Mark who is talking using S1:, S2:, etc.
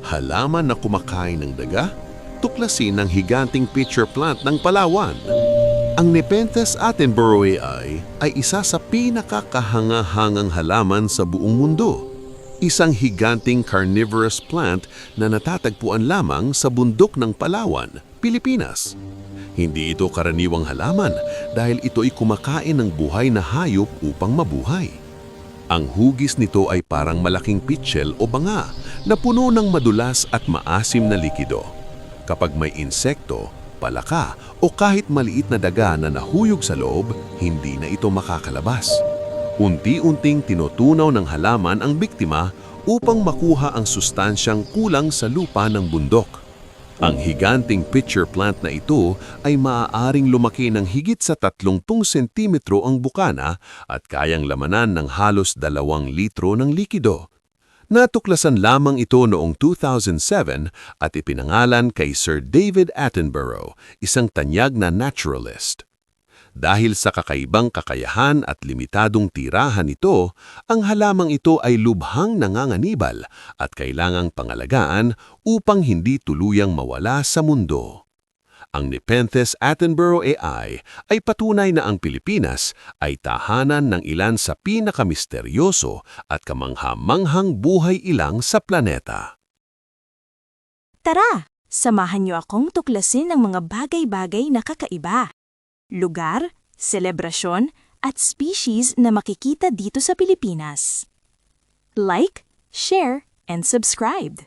S1: Halaman na kumakain ng daga? Tuklasin ng higanting pitcher plant ng Palawan. Ang Nepenthes attenboroughi ay isa sa pinakakahanga-hangang halaman sa buong mundo. Isang higanting carnivorous plant na natatagpuan lamang sa bundok ng Palawan, Pilipinas. Hindi ito karaniwang halaman dahil ito ay kumakain ng buhay na hayop upang mabuhay. Ang hugis nito ay parang malaking pitchel o banga na puno ng madulas at maasim na likido. Kapag may insekto, palaka o kahit maliit na daga na nahuyog sa loob, hindi na ito makakalabas. Unti-unting tinutunaw ng halaman ang biktima upang makuha ang sustansyang kulang sa lupa ng bundok. Ang higanting pitcher plant na ito ay maaaring lumaki ng higit sa 30 sentimetro ang bukana at kayang lamanan ng halos 2 litro ng likido. Natuklasan lamang ito noong 2007 at ipinangalan kay Sir David Attenborough, isang tanyag na naturalist. Dahil sa kakaibang kakayahan at limitadong tirahan nito, ang halamang ito ay lubhang nanganganibal at kailangang pangalagaan upang hindi tuluyang mawala sa mundo. Ang Nepenthes attenboroughi ay patunay na ang Pilipinas ay tahanan ng ilan sa pinakamisteryoso at kamangha-manghang buhay ilang sa planeta.
S2: Tara, samahan niyo akong tuklasin ang mga bagay-bagay na kakaiba. Lugar, selebrasyon, at species na makikita dito sa Pilipinas. Like, share, and subscribe.